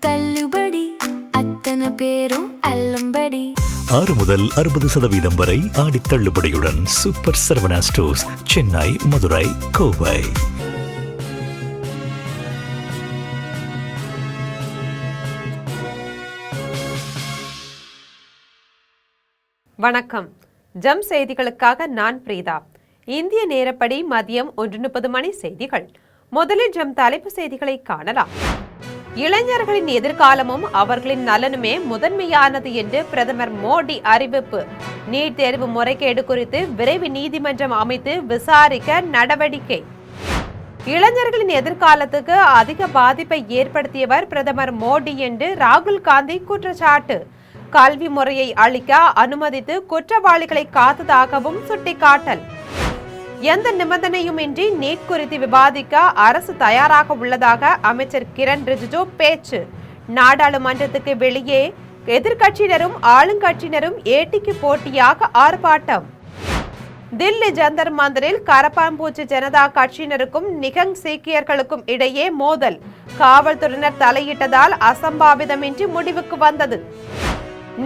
தள்ளுபடி அத்தனை பேரும் அல்லம்படி 6 முதல் 60% வரை ஆடி தள்ளுபடியுடன் சூப்பர் சரவணா ஸ்டோர்ஸ், சென்னை, மதுரை, கோவை. வணக்கம். ஜம் செய்திகளுக்காக நான் பிரீதா. இந்திய நேரப்படி மதியம் 1:30 மணி செய்திகள். முதலில் ஜம் தலைப்பு செய்திகளை காணலாம். இளைஞர்களின் எதிர்காலமும் அவர்களின் நலனுமே முதன்மையானது என்று பிரதமர் மோடி அறிவிப்பு. நீட் தேர்வு முறைகேடு குறித்து விரைவு நீதிமன்றம் அமைத்து விசாரிக்க நடவடிக்கை. இளைஞர்களின் எதிர்காலத்துக்கு அதிக பாதிப்பை ஏற்படுத்தியவர் பிரதமர் மோடி என்று ராகுல் காந்தி குற்றச்சாட்டு. கல்வி முறையை அளிக்க அனுமதித்து குற்றவாளிகளை காத்ததாகவும் சுட்டிக்காட்டல். எந்த நிபந்தனையுமின்றி நீட் குறித்து விவாதிக்க அரசு தயாராக உள்ளதாக அமைச்சர் கிரண் ரிஜிஜு பேச்சு. நாடாளுமன்றத்துக்கு வெளியே எதிர்க்கட்சியினரும் ஆளுங்கட்சியினரும் ஏட்டிக்கு போட்டியாக ஆர்ப்பாட்டம். தில்லி ஜந்தர் மந்தரில் கரப்பாம்பூச்சி ஜனதா கட்சியினருக்கும் நிகங் சீக்கியர்களுக்கும் இடையே மோதல். காவல்துறையினர் தலையிட்டதால் அசம்பாவிதமின்றி முடிவுக்கு வந்தது.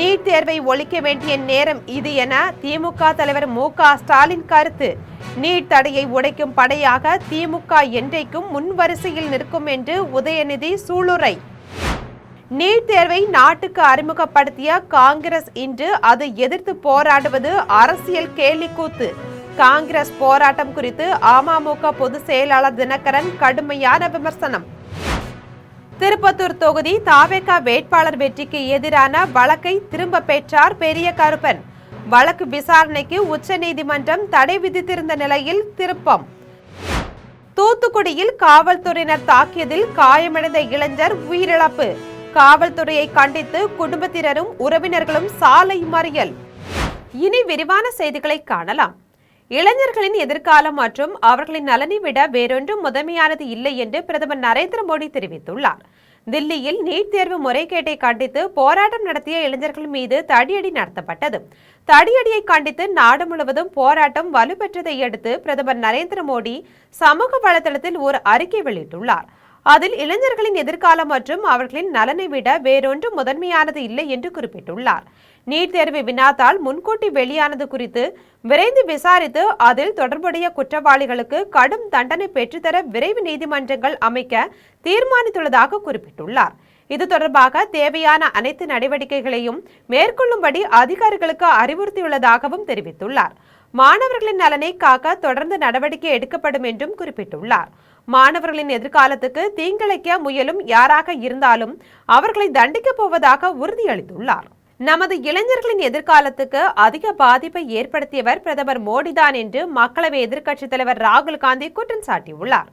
நீட் தேர்வை ஒழிக்க வேண்டிய நேரம் இது என திமுக தலைவர் மு.க. ஸ்டாலின் கருத்து. நீட் தடையை உடைக்கும் படையாக திமுக என்றைக்கும் முன்வரிசையில் நிற்கும் என்று உதயநிதி சூளுரை. நீட் தேர்வை நாட்டுக்கு அறிமுகப்படுத்திய காங்கிரஸ் இன்று அதை எதிர்த்து போராடுவது அரசியல் கேலிக்கூத்து. காங்கிரஸ் போராட்டம் குறித்து அமமுக பொதுச் செயலாளர் தினகரன் கடுமையான விமர்சனம். திருப்பத்தூர் தொகுதி தாவேகா வேட்பாளர் வெற்றிக்கு எதிரான வழக்கை திரும்ப பெற்றார் பெரிய கருப்பன். வழக்கு விசாரணைக்கு உச்சநீதிமன்றம் தடை விதித்திருந்த நிலையில் திருப்பம். தூத்துக்குடியில் காவல்துறையினர் தாக்கியதில் காயமடைந்த இளைஞர் உயிரிழப்பு. காவல்துறையை கண்டித்து குடும்பத்தினரும் உறவினர்களும் சாலை மறியல். இனி விரிவான செய்திகளை காணலாம். இளைஞர்களின் எதிர்காலம் மற்றும் அவர்களின் நலனை விட வேறொன்றும் முதன்மையானது இல்லை என்று பிரதமர் நரேந்திர மோடி தெரிவித்துள்ளார். தில்லியில் நீட் தேர்வு முறைகேட்டை கண்டித்து போராட்டம் நடத்திய இளைஞர்கள் மீது தடியடி நடத்தப்பட்டது. தடியடியை கண்டித்து நாடு முழுவதும் போராட்டம் வலுப்பெற்றதை அடுத்து பிரதமர் நரேந்திர மோடி சமூக வலைதளத்தில் ஒரு அறிக்கை வெளியிட்டுள்ளார். அதில் இளைஞர்களின் எதிர்காலம் மற்றும் அவர்களின் நலனை விட வேறொன்று முதன்மையானது இல்லை என்று குறிப்பிட்டுள்ளார். நீட் தேர்வு வினாத்தால் முன்கூட்டி வெளியானது குறித்து விரைந்து விசாரித்து அதில் தொடர்புடைய குற்றவாளிகளுக்கு கடும் தண்டனை பெற்றுத்தர விரைவு நீதிமன்றங்கள் அமைக்க தீர்மானித்துள்ளதாக குறிப்பிட்டுள்ளார். இது தொடர்பாக தேவையான அனைத்து நடவடிக்கைகளையும் மேற்கொள்ளும்படி அதிகாரிகளுக்கு அறிவுறுத்தியுள்ளதாகவும் தெரிவித்துள்ளார். மாணவர்களின் நலனை காக்க தொடர்ந்து நடவடிக்கை எடுக்கப்படும் என்றும் குறிப்பிட்டுள்ளார். மாணவர்களின் எதிர்காலத்துக்கு தீங்கிழைக்க முயலும் யாராக இருந்தாலும் அவர்களை தண்டிக்கப் போவதாக உறுதியளித்துள்ளார். நமது இளைஞர்களின் எதிர்காலத்துக்கு அதிக பாதிப்பை ஏற்படுத்தியவர் பிரதமர் மோடிதான் என்று மக்களவை எதிர்க்கட்சித் தலைவர் ராகுல் காந்தி குற்றம் சாட்டியுள்ளார்.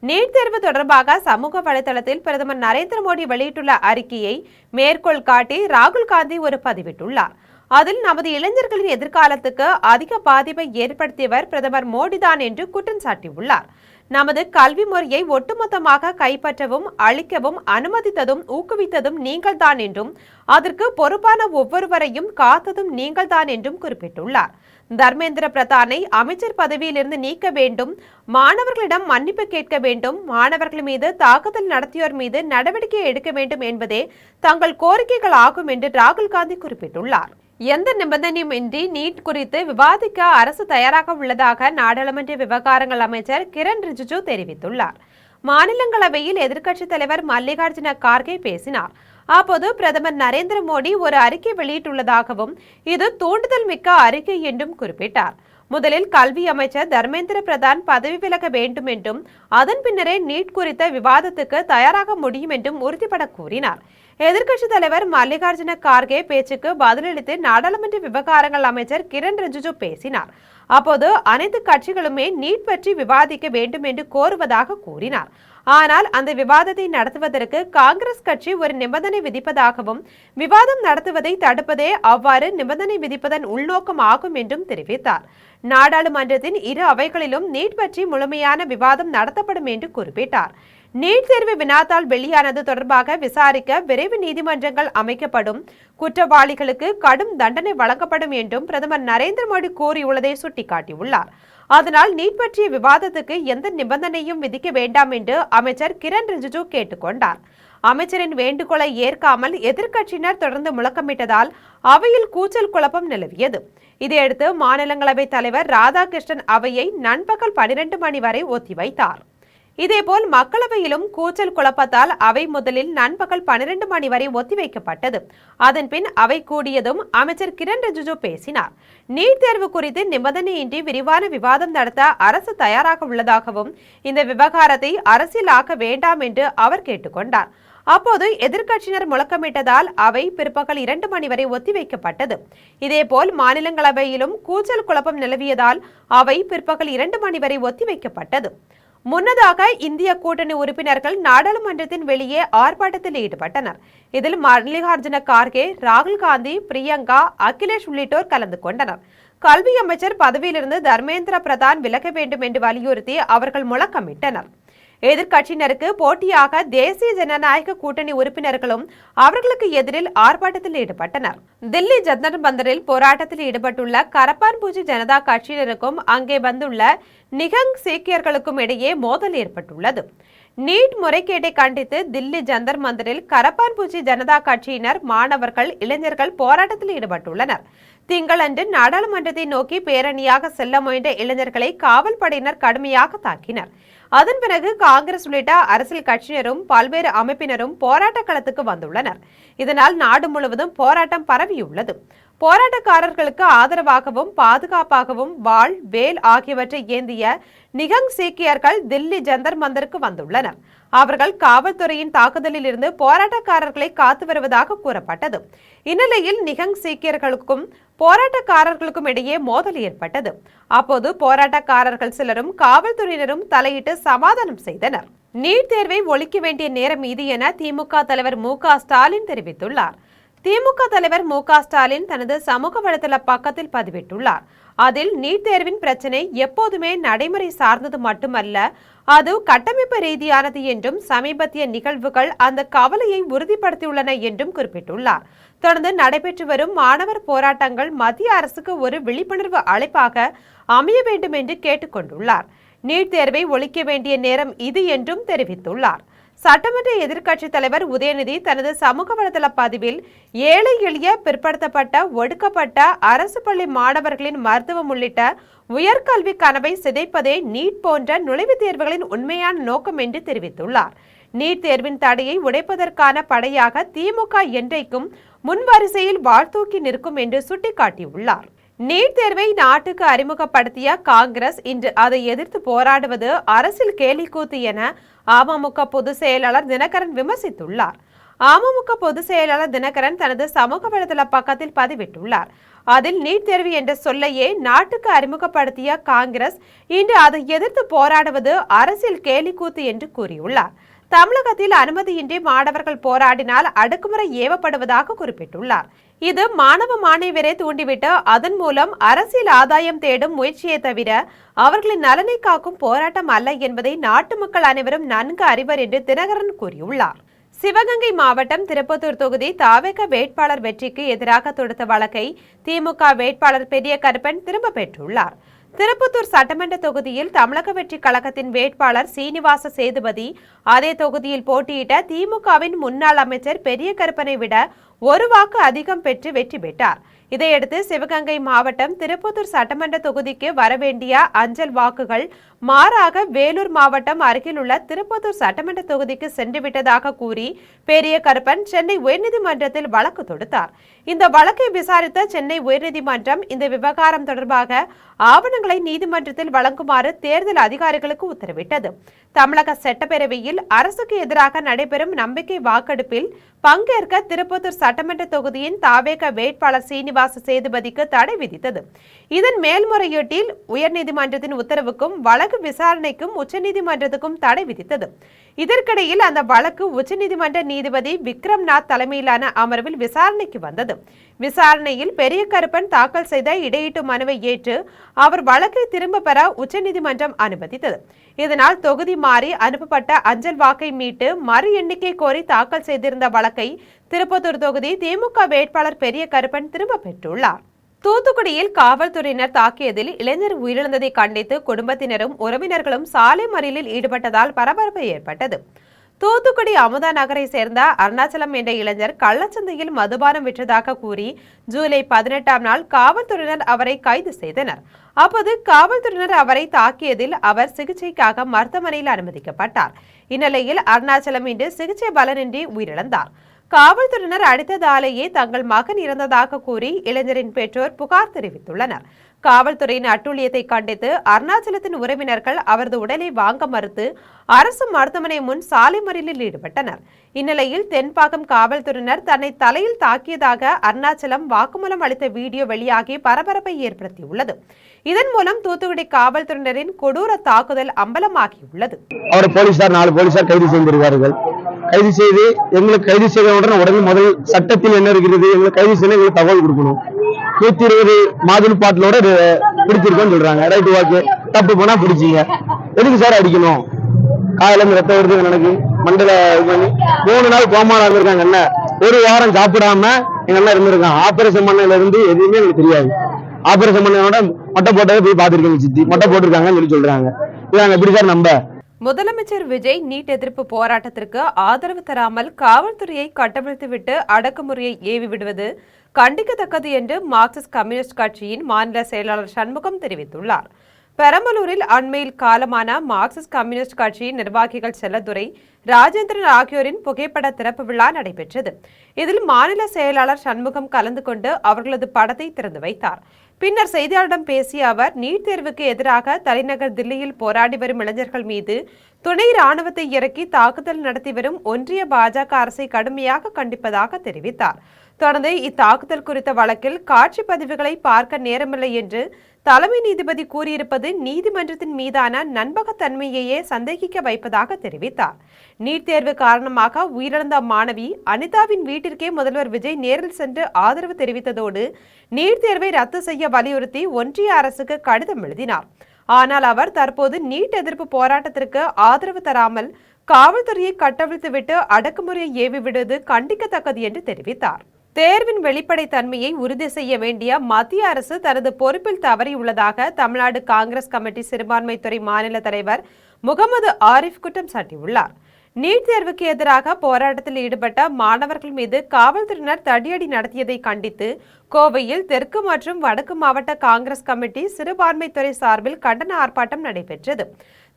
நீட் தேர்வு தொடர்பாக சமூக வலைதளத்தில் பிரதமர் நரேந்திர மோடி வெளியிட்டுள்ள அறிக்கையை மேற்கோள் காட்டி ராகுல் காந்தி ஒரு பதிவிட்டுள்ளார். அதில் நமது இளைஞர்களின் எதிர்காலத்துக்கு அதிக பாதிப்பை ஏற்படுத்தியவர் பிரதமர் மோடிதான் என்று குற்றம் சாட்டியுள்ளார். நமது கல்வி முறையை ஒட்டுமொத்தமாக கைப்பற்றவும் அழிக்கவும் அனுமதித்ததும் ஊக்குவித்ததும் நீங்கள்தான் என்றும் அதற்கு பொறுப்பான ஒவ்வொருவரையும் காத்ததும் நீங்கள்தான் என்றும் குறிப்பிட்டுள்ளார். தர்மேந்திர பிரதானை அமைச்சர் பதவியிலிருந்து நீக்க வேண்டும், மாணவர்களிடம் மன்னிப்பு கேட்க வேண்டும், மாணவர்கள் மீது தாக்குதல் நடத்தியோர் மீது நடவடிக்கை எடுக்க வேண்டும் என்பதே தங்கள் கோரிக்கைகள் ஆகும் என்று ராகுல் காந்தி குறிப்பிட்டுள்ளார். எந்த நிபந்தனையும் இன்றி நீட் குறித்து விவாதிக்க அரசு தயாராக உள்ளதாக நாடாளுமன்ற விவகாரங்கள் அமைச்சர் கிரண் ரிஜிஜு தெரிவித்துள்ளார். மாநிலங்களவையில் எதிர்க்கட்சித் தலைவர் மல்லிகார்ஜுன கார்கே பேசினார். அப்போது பிரதமர் நரேந்திர மோடி ஒரு அறிக்கை வெளியிட்டுள்ளதாகவும் இது தூண்டுதல் மிக்க அறிக்கை என்றும் குறிப்பிட்டார். முதலில் கல்வி அமைச்சர் தர்மேந்திர பிரதான் பதவி விலக வேண்டும் என்றும் அதன் பின்னரே நீட் குறித்த விவாதத்துக்கு தயாராக முடியும் என்றும் உறுதிபட கூறினார். எதிர்க்கட்சித் தலைவர் மல்லிகார்ஜுன கார்கே பேச்சுக்கு பதிலளித்து நாடாளுமன்ற விவகாரங்கள் அமைச்சர் கிரண் ரிஜிஜு பேசினார். அப்போது அனைத்து கட்சிகளுமே நீட் பற்றி விவாதிக்க வேண்டும் என்று கோருவதாக கூறினார். ஆனால் அந்த விவாதத்தை நடத்துவதற்கு காங்கிரஸ் கட்சி ஒரு நிபந்தனை விதிப்பதாகவும் விவாதம் நடத்துவதை தடுப்பதே அவ்வாறு நிபந்தனை விதிப்பதன் உள்நோக்கம் ஆகும் என்றும் தெரிவித்தார். நாடாளுமன்றத்தின் இரு அவைகளிலும் நீட் பற்றி முழுமையான விவாதம் நடத்தப்படும் என்று குறிப்பிட்டார். நீட் தேர்வு வினாத்தால் வெளியானது தொடர்பாக விசாரிக்க விரைவு நீதிமன்றங்கள் அமைக்கப்படும், குற்றவாளிகளுக்கு கடும் தண்டனை வழங்கப்படும் என்றும் பிரதமர் நரேந்திர மோடி கூறியுள்ளதை சுட்டிக்காட்டியுள்ளார். அதனால் நீட் பற்றிய விவாதத்துக்கு எந்த நிபந்தனையும் விதிக்க வேண்டாம் என்று அமைச்சர் கிரண் ரிஜிஜு கேட்டுக்கொண்டார். அமைச்சரின் வேண்டுகோளை ஏற்காமல் எதிர்க்கட்சியினர் தொடர்ந்து முழக்கமிட்டதால் அவையில் கூச்சல் குழப்பம் நிலவியது. இதையடுத்து மாநிலங்களவை தலைவர் ராதாகிருஷ்ணன் அவையை நண்பகல் 12 மணி வரை ஒத்திவைத்தார். இதேபோல் மக்களவையிலும் கூச்சல் குழப்பத்தால் அவை முதலில் நண்பகல் 12 மணி வரை ஒத்திவைக்கப்பட்டது. அதன்பின் அவை கூடியதும் அமைச்சர் கிரண் ரிஜிஜு பேசினார். நீட் தேர்வு குறித்து நிபந்தனையின்றி விரிவான விவாதம் நடத்த அரசு தயாராக உள்ளதாகவும் இந்த விவகாரத்தை அரசியலாக்க வேண்டாம் என்று அவர் கேட்டுக்கொண்டார். அப்போது எதிர்க்கட்சியினர் முழக்கமிட்டதால் அவை பிற்பகல் 2 மணி வரை ஒத்திவைக்கப்பட்டது. இதேபோல் மாநிலங்களவையிலும் கூச்சல் குழப்பம் நிலவியதால் அவை பிற்பகல் 2 மணி வரை ஒத்திவைக்கப்பட்டது. முன்னதாக இந்திய கூட்டணி உறுப்பினர்கள் நாடாளுமன்றத்தின் வெளியே ஆர்ப்பாட்டத்தில் ஈடுபட்டனர். இதில் மல்லிகார்ஜுன கார்கே, ராகுல் காந்தி, பிரியங்கா, அகிலேஷ் உள்ளிட்டோர் கலந்து கொண்டனர். கல்வி அமைச்சர் பதவியிலிருந்து தர்மேந்திர பிரதான் விலக வேண்டும் என்று வலியுறுத்தி அவர்கள் முழக்கமிட்டனர். எதிர்க்கட்சியினருக்கு போட்டியாக தேசிய ஜனநாயக கூட்டணி உறுப்பினர்களும் அவர்களுக்கு எதிரில் ஆர்ப்பாட்டத்தில் ஈடுபட்டனர். தில்லி ஜந்தர் மந்தரில் போராட்டத்தில் ஈடுபட்டுள்ள கரப்பான்பூச்சி ஜனதா கட்சியினருக்கும் அங்கே வந்துள்ள நிகங் சீக்கியர்களுக்கும் இடையே மோதல் ஏற்பட்டுள்ளது. நீட் முறைகேட்டை கண்டித்து தில்லி ஜந்தர் மந்தரில் கரப்பான்பூச்சி ஜனதா கட்சியினர், மாணவர்கள், இளைஞர்கள் போராட்டத்தில் ஈடுபட்டுள்ளனர். திங்களன்று நாடாளுமன்றத்தை நோக்கி பேரணியாக செல்ல முயன்ற இளைஞர்களை காவல்படையினர் கடுமையாக தாக்கினர். அதன் பிறகு காங்கிரஸ் உள்ளிட்ட அரசியல் கட்சியினரும் பல்வேறு அமைப்பினரும் போராட்ட களத்துக்கு வந்துள்ளனர். இதனால் நாடு முழுவதும் போராட்டம் பரவியுள்ளது. போராட்டக்காரர்களுக்கு ஆதரவாகவும் பாதுகாப்பாகவும் வாள், வேல் ஆகியவற்றை ஏந்திய நிகங் சீக்கியர்கள் தில்லி ஜந்தர் மந்தருக்கு வந்துள்ளனர். அவர்கள் காவல்துறையின் தாக்குதலில் இருந்து போராட்டக்காரர்களை காத்து வருவதாக கூறப்பட்டது. இந்நிலையில் நிகங் சீக்கியர்களுக்கும் போராட்டக்காரர்களுக்கும் இடையே மோதல் ஏற்பட்டது. அப்போது போராட்டக்காரர்கள் சிலரும் காவல்துறையினரும் தலையிட்டு சமாதானம் செய்தனர். நீட் தேர்வை ஒழிக்க வேண்டிய நேரம் இது என திமுக தலைவர் மு.க. ஸ்டாலின் தெரிவித்துள்ளார். திமுக தலைவர் மு.க. ஸ்டாலின் தனது சமூக வலைதள பக்கத்தில் பதிவிட்டுள்ளார். அதில் நீட் தேர்வின் பிரச்சனை எப்போதுமே நடைமுறை சார்ந்தது மட்டுமல்ல, அது கட்டமைப்பு ரீதியானது என்றும் சமீபத்திய நிகழ்வுகள் அந்த கவலையை உறுதிப்படுத்தியுள்ளன என்றும் குறிப்பிட்டுள்ளார். தொடர்ந்து நடைபெற்று வரும் மாணவர் போராட்டங்கள் மத்திய அரசுக்கு ஒரு விழிப்புணர்வு அழைப்பாக அமைய வேண்டும் என்று கேட்டுக்கொண்டுள்ளார். நீட் தேர்வை ஒழிக்க வேண்டிய நேரம் இது என்றும் தெரிவித்துள்ளார். சட்டமன்ற எதிர்க்கட்சி தலைவர் உதயநிதி தனது சமூக வலைதள பதிவில் ஏழை எளிய பிற்படுத்தப்பட்ட ஒடுக்கப்பட்ட அரசு பள்ளி மாணவர்களின் மருத்துவம் உள்ளிட்ட உயர்கல்வி கனவை சிதைப்பதே நீட் போன்ற நுழைவுத் தேர்வுகளின் உண்மையான நோக்கம் என்று தெரிவித்துள்ளார். நீட் தேர்வின் தடையை உடைப்பதற்கான படையாக திமுக என்றைக்கும் முன்வரிசையில் வாழ்த்தூக்கி நிற்கும் என்று சுட்டிக்காட்டியுள்ளார். நீட் தேர்வை நாட்டுக்கு அறிமுகப்படுத்திய காங்கிரஸ் இன்று அதை எதிர்த்து போராடுவது அரசியல் கேலிக்கூத்து என அமமுக பொதுச் செயலாளர் தினகரன் விமர்சித்துள்ளார். அமமுக பொதுச் செயலாளர் தினகரன் தனது சமூக வலைதள பக்கத்தில் பதிவிட்டுள்ளார். அதில் நீட் தேர்வு என்ற சொல்லையே நாட்டுக்கு அறிமுகப்படுத்திய காங்கிரஸ் இன்று அதை எதிர்த்து போராடுவது அரசியல் கேலிக்கூத்து என்று கூறியுள்ளார். தமிழகத்தில் அனுமதியின்றி மாணவர்கள் போராடினால் அடக்குமுறை ஏவப்படுவதாக குறிப்பிட்டுள்ளார். இது மாணவ மாணவியரை தூண்டிவிட்டு அதன் மூலம் அரசியல் ஆதாயம் தேடும் முயற்சியை தவிர அவர்களின் நலனை காக்கும் போராட்டம் அல்ல என்பதை நாட்டு மக்கள் அனைவரும் நன்கு அறிவர் என்று தினகரன் கூறியுள்ளார். சிவகங்கை மாவட்டம் திருப்பத்தூர் தொகுதி தாவேக வேட்பாளர் வெற்றிக்கு எதிராக தொடுத்த வழக்கை திமுக வேட்பாளர் பெரிய கருப்பன் திரும்ப பெற்றுள்ளார். திருப்பத்தூர் சட்டமன்ற தொகுதியில் தமிழக வெற்றி கழகத்தின் வேட்பாளர் சீனிவாச சேதுபதி அதே தொகுதியில் போட்டியிட்ட திமுகவின் முன்னாள் அமைச்சர் பெரிய கருப்பனை விட ஒரு வாக்கு அதிகம் பெற்று வெற்றி பெற்றார். இதையடுத்து சிவகங்கை மாவட்டம் திருப்பத்தூர் சட்டமன்ற தொகுதிக்கு வரவேண்டிய அஞ்சல் வாக்குகள் மாறாக வேலூர் மாவட்டம் அருகில் உள்ள திருப்பத்தூர் சட்டமன்ற தொகுதிக்கு சென்றுவிட்டதாக கூறி பெரிய கருப்பன் சென்னை உயர்நீதிமன்றத்தில் வழக்கு தொடுத்தார். இந்த வழக்கை விசாரித்த சென்னை உயர்நீதிமன்றம் இந்த விவகாரம் தொடர்பாக ஆவணங்களை நீதிமன்றத்தில் வழங்குமாறு தேர்தல் அதிகாரிகளுக்கு உத்தரவிட்டது. தமிழக சட்டப்பேரவையில் அரசுக்கு எதிராக நடைபெறும் நம்பிக்கை வாக்கெடுப்பில் பங்கேற்க திருப்பத்தூர் சட்டமன்ற தொகுதியின் தாவேக வேட்பாளர் சீனிவாச சேதுபதிக்கு தடை விதித்தது. இதன் மேல்முறையீட்டில் உயர்நீதிமன்றத்தின் உத்தரவுக்கும் வழக்கு விசாரணைக்கும் உச்சநீதிமன்றத்துக்கும் தடை விதித்தது. இதற்கிடையில் அந்த வழக்கு உச்சநீதிமன்ற நீதிபதி விக்ரம்நாத் தலைமையிலான அமர்வில் விசாரணைக்கு வந்தது. விசாரணையில் பெரிய கருப்பன் தாக்கல் செய்த இடையீட்டு மனுவை ஏற்று அவர் வழக்கை திரும்ப பெற உச்சநீதிமன்றம் அனுமதித்தது. இதனால் தொகுதி மாறி அனுப்பப்பட்ட அஞ்சல் வாக்கை மீட்டு மறு எண்ணிக்கை கோரி தாக்கல் செய்திருந்த வழக்கை திருப்பத்தூர் தொகுதி திமுக வேட்பாளர் பெரிய கருப்பன் திரும்ப பெற்றுள்ளார். தூத்துக்குடியில் காவல்துறையினர் தாக்கியதில் இளைஞர் உயிரிழந்ததை கண்டித்து குடும்பத்தினரும் உறவினர்களும் சாலை மறியலில் ஈடுபட்டதால் பரபரப்பு ஏற்பட்டது. தூத்துக்குடி அமுதா நகரை சேர்ந்த அருணாச்சலம் என்ற இளைஞர் கள்ளச்சந்தையில் மதுபானம் விற்றதாக கூறி ஜூலை 18ஆம் நாள் காவல்துறையினர் அவரை கைது செய்தனர். அப்போது காவல்துறையினர் அவரை தாக்கியதில் அவர் சிகிச்சைக்காக மருத்துவமனையில் அனுமதிக்கப்பட்டார். இந்நிலையில் அருணாச்சலம் இன்று சிகிச்சை பலனின்றி உயிரிழந்தார். காவல்துறையினர் அடித்ததாலேயே தங்கள் மகன் இறந்ததாக கூறி இளைஞரின் பெற்றோர் புகார் தெரிவித்துள்ளனர். காவல்துறையின் அட்டூழியத்தை கண்டித்து அருணாச்சலத்தின் உறவினர்கள் அவரது உடலை வாங்க மறுத்து அரசு மருத்துவமனை முன் சாலை மறியலில் ஈடுபட்டனர். இந்நிலையில் தென்பாக்கம் காவல்துறையினர் தன்னை தலையில் தாக்கியதாக அருணாச்சலம் வாக்குமூலம் அளித்த வீடியோ வெளியாகி பரபரப்பை ஏற்படுத்தியுள்ளது. இதன் மூலம் தூத்துக்குடி காவல்துறையினரின் கொடூர தாக்குதல் அம்பலமாகியுள்ளது. போலீசார் 4 போலீசார் கைது செய்திருக்கிறார்கள். கைது செய்து எங்களுக்கு கைது செய்த உடனே முதல் சட்டத்தில் என்ன இருக்கிறது, எங்களுக்கு கைது செய்ய எங்களுக்கு தகவல் கொடுக்கணும். 120 மாதிரி பாட்டிலோட பிடிச்சிருக்கோன்னு சொல்றாங்க. ரைட் வாக்கு தப்பு போனா பிடிச்சிங்க, எதுக்கு சார் அடிக்கணும்? காலையில இருந்து ரத்தம் வருது எனக்கு, மண்டல 3 நாள் கோமால இருந்திருக்காங்க. என்ன 1 வாரம் சாப்பிடாம எங்க அண்ணா இருந்திருக்கான். ஆபரேஷன் பண்ணல இருந்து எதுவுமே எனக்கு தெரியாது. ஆபரேஷன் பண்ணோட மொட்டை போட்டதை போய் பாத்துருக்கேன். சித்தி மொட்டை போட்டிருக்காங்கன்னு சொல்றாங்க. இதாங்க எப்படி சார் நம்ப? முதலமைச்சர் விஜய் நீட் எதிர்ப்பு போராட்டத்திற்கு ஆதரவு தராமல் காவல்துறையை கட்டவிழ்த்துவிட்டு அடக்குமுறையை ஏவி விடுவது கண்டிக்கத்தக்கது என்று மார்க்சிஸ்ட் கம்யூனிஸ்ட் கட்சியின் மாநில செயலாளர் சண்முகம் தெரிவித்துள்ளார். பெரம்பலூரில் அண்மையில் காலமான மார்க்சிஸ்ட் கம்யூனிஸ்ட் கட்சியின் நிர்வாகிகள் செல்லதுரை, ராஜேந்திரன் ஆகியோரின் புகைப்பட திறப்பு விழா நடைபெற்றது. இதில் மாநில செயலாளர் சண்முகம் கலந்து கொண்டு அவர்களது படத்தை திறந்து வைத்தார். பின்னர் செய்தியாளரிடம் பேசிய அவர், நீட் தேர்வுக்கு எதிராக தலைநகர் தில்லியில் போராடி வரும் இளைஞர்கள் மீது துணை ராணுவத்தை இறக்கி தாக்குதல் நடத்தி வரும் ஒன்றிய பாஜக அரசை கடுமையாக கண்டிப்பதாக தெரிவித்தார். தொடர்ந்து இத்தாக்குதல் குறித்த வழக்கில் காட்சி பதிவுகளை பார்க்க நேரமில்லை என்று தலைமை நீதிபதி கூறியிருப்பது நீதிமன்றத்தின் மீதான நம்பகத்தன்மையையே சந்தேகிக்க வைப்பதாக தெரிவித்தார். நீட் தேர்வு காரணமாக உயிரிழந்த மாணவி அனிதாவின் வீட்டிற்கே முதல்வர் விஜய் நேரில் சென்று ஆதரவு தெரிவித்ததோடு நீட் தேர்வை ரத்து செய்ய வலியுறுத்தி ஒன்றிய அரசுக்கு கடிதம் எழுதினார். ஆனால் அவர் தற்போது நீட் எதிர்ப்பு போராட்டத்திற்கு ஆதரவு தராமல் காவல்துறையை கட்டவிழ்த்துவிட்டு அடக்குமுறையை ஏவி விடுவது கண்டிக்கத்தக்கது என்று தெரிவித்தார். தேர்வின் வெளிப்படைத்தன்மையை உறுதி செய்ய வேண்டிய மத்திய அரசு தனது பொறுப்பில் தவறியுள்ளதாக தமிழ்நாடு காங்கிரஸ் கமிட்டி சிறுபான்மைத்துறை மாநில தலைவர் முகமது ஆரிஃப் குற்றம் சாட்டியுள்ளார். நீட் தேர்வுக்கு எதிராக போராட்டத்தில் ஈடுபட்ட மாணவர்கள் மீது காவல்துறையினர் தடியடி நடத்தியதை கண்டித்து கோவையில் தெற்கு மற்றும் வடக்கு மாவட்ட காங்கிரஸ் கமிட்டி சிறுபான்மைத்துறை சார்பில் கண்டன ஆர்ப்பாட்டம் நடைபெற்றது.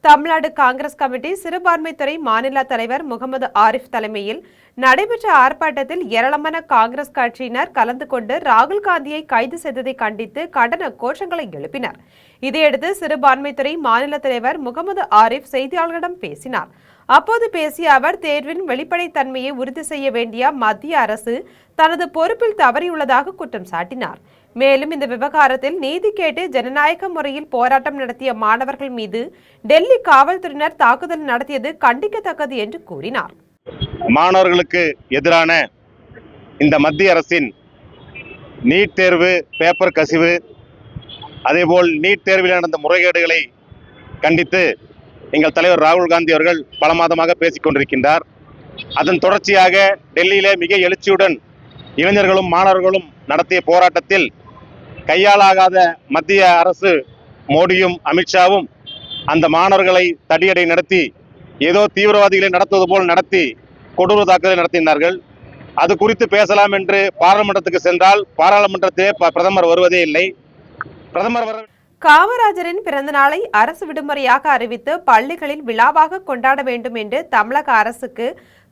தமிழ்நாடு காங்கிரஸ் கமிட்டி சிறுபான்மைத்துறை மாநில தலைவர் முகமது ஆரிஃப் தலைமையில் நடைபெற்ற ஆர்ப்பாட்டத்தில் ஏராளமான காங்கிரஸ் கட்சியினர் கலந்து கொண்டு ராகுல் காந்தியை கைது செய்ததை கண்டித்து கண்டன கோஷங்களை எழுப்பினர். இதையடுத்து சிறுபான்மைத்துறை மாநில தலைவர் முகமது ஆரிஃப் செய்தியாளர்களிடம் பேசினார். அப்போது பேசிய அவர், தேர்வின் வெளிப்படைத்தன்மையை உறுதி செய்ய வேண்டிய மத்திய அரசு தனது பொறுப்பில் தவறியுள்ளதாக குற்றம் சாட்டினார். மேலும் இந்த விவகாரத்தில் நீதி கேட்டு ஜனநாயக முறையில் போராட்டம் நடத்திய மாணவர்கள் மீது டெல்லி காவல்துறையினர் தாக்குதல் நடத்தியது கண்டிக்கத்தக்கது என்று கூறினார். மாணவர்களுக்கு எதிரான இந்த மத்திய அரசின் நீட் தேர்வு பேப்பர் கசிவு, அதேபோல் நீட் தேர்வில் நடந்த முறைகேடுகளை கண்டித்து எங்கள் தலைவர் ராகுல் காந்தி அவர்கள் பல மாதமாக பேசிக் கொண்டிருக்கின்றார். அதன் தொடர்ச்சியாக டெல்லியிலே மிக எழுச்சியுடன் இளைஞர்களும் மாணவர்களும் நடத்திய போராட்டத்தில் கையாளாகாத மத்திய அரசு மோடியும் அமித்ஷாவும் அந்த மாணவர்களை தடியடை நடத்தி ஏதோ தீவிரவாதிகளை நடத்துவது போல் நடத்தி கொடூர தாக்குதலை நடத்தினார்கள். அது குறித்து பேசலாம் என்று பாராளுமன்றத்துக்கு சென்றால் பாராளுமன்றத்திலே பிரதமர் வருவதே இல்லை. காமராஜரின் பிறந்த நாளை அரசு விடுமுறையாக அறிவித்து பள்ளிகளில் விழாவாக கொண்டாட வேண்டும் என்று தமிழக அரசுக்கு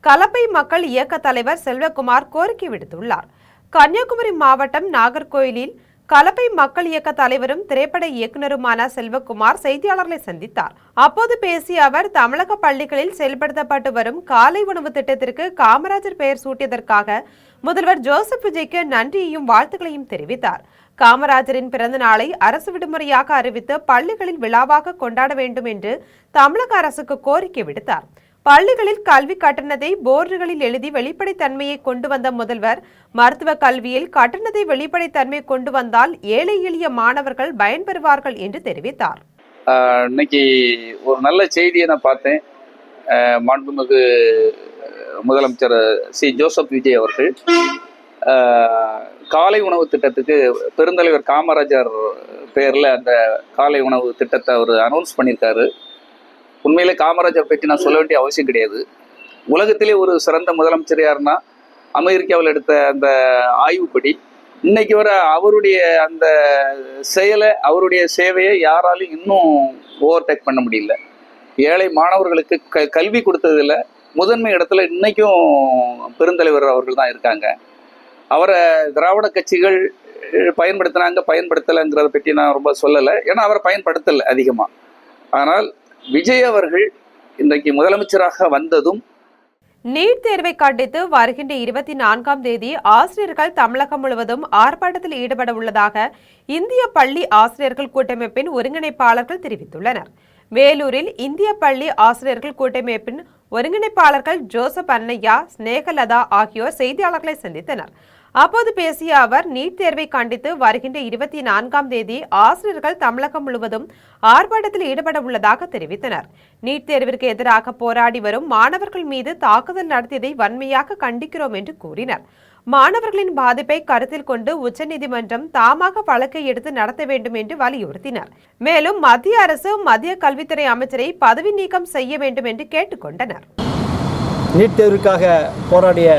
கலப்பை மக்கள் இயக்க தலைவர் செல்வகுமார் கோரிக்கை விடுத்துள்ளார். கன்னியாகுமரி மாவட்டம் நாகர்கோயிலில் கலப்பை மக்கள் இயக்க தலைவரும் திரைப்பட இயக்குநருமான செல்வகுமார் செய்தியாளர்களை சந்தித்தார். அப்போது பேசிய அவர், தமிழக பள்ளிகளில் செயல்படுத்தப்பட்டு வரும் காலை உணவு திட்டத்திற்கு காமராஜர் பெயர் சூட்டியதற்காக முதல்வர் ஜோசப் விஜய்க்கு நன்றியையும் வாழ்த்துக்களையும் தெரிவித்தார். காமராஜரின் பிறந்த நாளை அரசு விடுமுறையாக அறிவித்து பள்ளிகளில் விழாவாக கொண்டாட வேண்டும் என்று தமிழக அரசுக்கு கோரிக்கை விடுத்தார். பள்ளிகளில் கல்வி கட்டணத்தை போர்டுகளில் எழுதி வெளிப்படைத்தன்மையை கொண்டு வந்த முதல்வர், மருத்துவ கல்வியில் கட்டணத்தை வெளிப்படைத்தன்மை கொண்டு வந்தால் ஏழை எளிய மாணவர்கள் பயன்பெறுவார்கள் என்று தெரிவித்தார். இன்னைக்கு ஒரு நல்ல செய்தியை நான் பார்த்தேன். மாண்புமிகு முதலமைச்சர் சி ஜோசப் விஜய் அவர்கள் காலை உணவு திட்டத்துக்கு பெருந்தலைவர் காமராஜர் பேரில் அந்த காலை உணவு திட்டத்தை அவர் அனௌன்ஸ் பண்ணியிருக்காரு. உண்மையிலே காமராஜர் பற்றி நான் சொல்ல வேண்டிய அவசியம் கிடையாது. உலகத்திலே ஒரு சிறந்த முதலமைச்சர் யாருன்னா அமெரிக்காவில் எடுத்த அந்த ஆய்வுப்படி இன்னைக்கு வர அவருடைய அந்த செயலை, அவருடைய சேவையை யாராலும் இன்னும் ஓவர்டேக் பண்ண முடியல. ஏழை மாணவர்களுக்கு கல்வி கொடுத்ததில் முதன்மை இடத்துல இன்னைக்கும் பெருந்தலைவர் அவர்கள் தான் இருக்காங்க. அவரை திராவிட கட்சிகள் பயன்படுத்தலைங்கிறத பற்றி நான் ரொம்ப சொல்லலை, ஏன்னா அவரை பயன்படுத்தலை அதிகமாக. ஆனால் விஜய் அவர்கள் இன்றைக்கு முதலமைச்சராக வந்ததும் நீட் தேர்வை கண்டித்து வருகின்ற 24ஆம் தேதி ஆசிரியர்கள் தமிழகம் முழுவதும் ஆர்ப்பாட்டத்தில் ஈடுபட உள்ளதாக இந்திய பள்ளி ஆசிரியர்கள் கூட்டமைப்பின் ஒருங்கிணைப்பாளர்கள் தெரிவித்துள்ளனர். வேலூரில் இந்திய பள்ளி ஆசிரியர்கள் கூட்டமைப்பின் ஒருங்கிணைப்பாளர்கள் ஜோசப் அன்னையா, ஸ்னேகலதா ஆகியோர் செய்தியாளர்களை சந்தித்தனர். அப்போது பேசிய அவர், நீட் தேர்வை கண்டித்து வருகின்ற 24ஆம் தேதி ஆசிரியர்கள் தமிழகம் முழுவதும் ஆர்ப்பாட்டத்தில் ஈடுபட உள்ளதாக தெரிவித்தனர். நீட் தேர்விற்கு எதிராக போராடி வரும் மாணவர்கள் மீது தாக்குதல் நடத்தியதை வன்மையாக கண்டிக்கிறோம் என்று கூறினர். மாணவர்களின் பாதிப்பை கருத்தில் கொண்டு உச்சநீதிமன்றம் தாமாக வழக்கை எடுத்து நடத்த வேண்டும் என்று வலியுறுத்தினர். மேலும் மத்திய அரசு மத்திய கல்வித்துறை அமைச்சரை பதவி நீக்கம் செய்ய வேண்டும் என்று கேட்டுக்கொண்டனர். நீட் தேர்வுக்காக போராடிய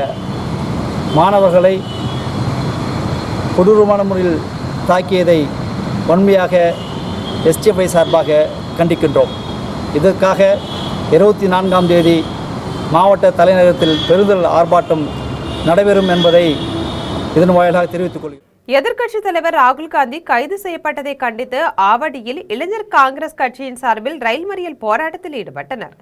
மாணவர்களை கொடூரமான முறையில் தாக்கியதை வன்மையாக எஸ்டிஎஃப்ஐ சார்பாக கண்டிக்கின்றோம். இதற்காக 24ஆம் தேதி மாவட்ட தலைநகரத்தில் பெருந்தல் ஆர்ப்பாட்டம் நடைபெறும் என்பதை இதன் வாயிலாக தெரிவித்துக் கொள்கிறேன். எதிர்க்கட்சித் தலைவர் ராகுல் காந்தி கைது செய்யப்பட்டதை கண்டித்து ஆவடியில் இளைஞர் காங்கிரஸ் கட்சியின் சார்பில் ரயில் மறியல் போராட்டத்தில் ஈடுபட்டனர்.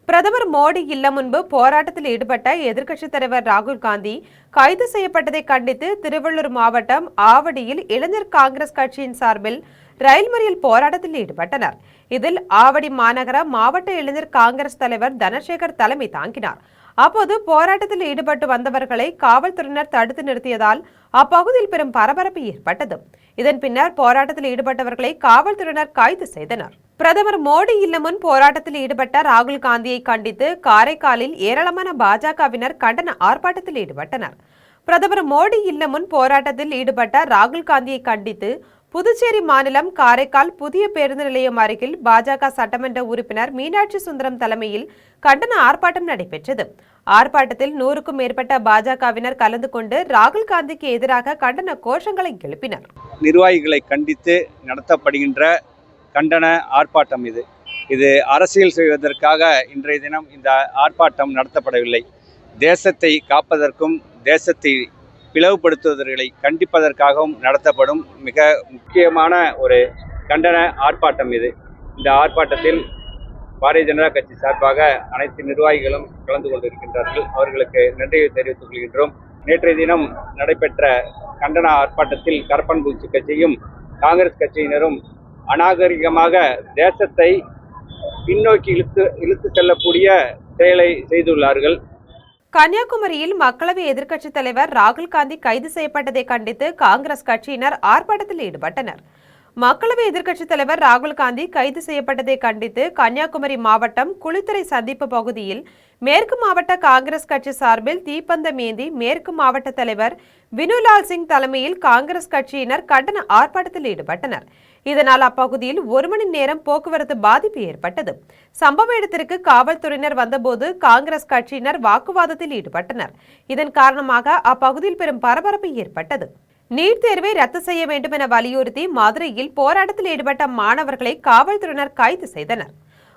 பிரதமர் மோடி இல்லம் முன்பு போராட்டத்தில் ஈடுபட்ட எதிர்க்கட்சித் தலைவர் ராகுல் காந்தி கைது செய்யப்பட்டதை கண்டித்து திருவள்ளூர் மாவட்டம் ஆவடியில் இளைஞர் காங்கிரஸ் கட்சியின் சார்பில் ரயில் மறியல் போராட்டத்தில் ஈடுபட்டனர். இதில் ஆவடி மாநகர மாவட்ட இளைஞர் காங்கிரஸ் தலைவர் தனசேகர் தலைமை தாங்கினார். அப்போது போராட்டத்தில் ஈடுபட்டு வந்தவர்களை காவல்துறையினர் தடுத்து நிறுத்தியதால் அப்பகுதியில் பெரும் பரபரப்பு ஏற்பட்டது. இதன் பின்னர் போராட்டத்தில் ஈடுபட்டவர்களை காவல்துறையினர் கைது செய்தனர். பிரதமர் மோடி இல்லம் முன் போராட்டத்தில் ஈடுபட்ட ராகுல் காந்தியை கண்டித்து காரைக்காலில் ஏராளமான பாஜகவினர் கண்டன ஆர்ப்பாட்டத்தில் ஈடுபட்டனர். பிரதமர் மோடி இல்லம் முன் போராட்டத்தில் ஈடுபட்ட ராகுல் காந்தியை கண்டித்து புதுச்சேரி மாநிலம் காரைக்கால் புதிய பேருந்து நிலையம் அருகில் பாஜக சட்டமன்ற உறுப்பினர் மீனாட்சி சுந்தரம் தலைமையில் கண்டன ஆர்ப்பாட்டம் நடைபெற்றது. ஆர்ப்பாட்டத்தில் 100க்கும் மேற்பட்ட பாஜகவினர் கலந்து கொண்டு ராகுல் காந்திக்கு எதிராக கண்டன கோஷங்களை எழுப்பினர். நிர்வாகிகளை கண்டித்து நடத்தப்படுகின்ற கண்டன ஆர்ப்பாட்டம் இது அரசியல் செய்வதற்காக இன்றைய தினம் இந்த ஆர்ப்பாட்டம் நடத்தப்படவில்லை. தேசத்தை காப்பதற்கும் தேசத்தை பிளவுபடுத்துவதற்களை கண்டிப்பதற்காகவும் நடத்தப்படும் மிக முக்கியமான ஒரு கண்டன ஆர்ப்பாட்டம் இந்த ஆர்ப்பாட்டத்தில் பாரதிய ஜனதா கட்சி சார்பாக அனைத்து நிர்வாகிகளும் கலந்து கொண்டிருக்கின்றார்கள். அவர்களுக்கு நன்றியை தெரிவித்துக் கொள்கின்றோம். நேற்றைய தினம் நடைபெற்ற கண்டன ஆர்ப்பாட்டத்தில் கரப்பன்பூச்சி கட்சியும் காங்கிரஸ் கட்சியினரும் அநாகரிகமாக தேசத்தை பின்னோக்கி இழுத்து செல்லக்கூடிய செயலை செய்துள்ளார்கள். கன்னியாகுமரியில் மக்களவை எதிர்க்கட்சித் தலைவர் ராகுல் காந்தி கைது செய்யப்பட்டதை கண்டித்து காங்கிரஸ் கட்சியினர் ஆர்ப்பாட்டத்தில் ஈடுபட்டனர். மக்களவை எதிர்க்கட்சித் தலைவர் ராகுல் காந்தி கைது செய்யப்பட்டதை கண்டித்து கன்னியாகுமரி மாவட்டம் குளித்துறை சந்திப்பு பகுதியில் மேற்கு மாவட்ட காங்கிரஸ் கட்சி சார்பில் தீப்பந்தம் ஏந்தி மேற்கு மாவட்ட தலைவர் வினுலால் சிங் தலைமையில் காங்கிரஸ் கட்சியினர் கண்டன ஆர்ப்பாட்டத்தில் ஈடுபட்டனர். இதனால் அப்பகுதியில் 1 மணி நேரம் போக்குவரத்து பாதிப்பு ஏற்பட்டது. சம்பவ இடத்திற்கு காவல்துறையினர் வந்தபோது காங்கிரஸ் கட்சியினர் வாக்குவாதத்தில் ஈடுபட்டனர். இதன் காரணமாக அப்பகுதியில் பெரும் பரபரப்பு ஏற்பட்டது. நீட் தேர்வை ரத்து செய்ய வேண்டும் என வலியுறுத்தி மதுரையில் போராட்டத்தில் ஈடுபட்ட மாணவர்களை காவல்துறையினர் கைது செய்தனர்.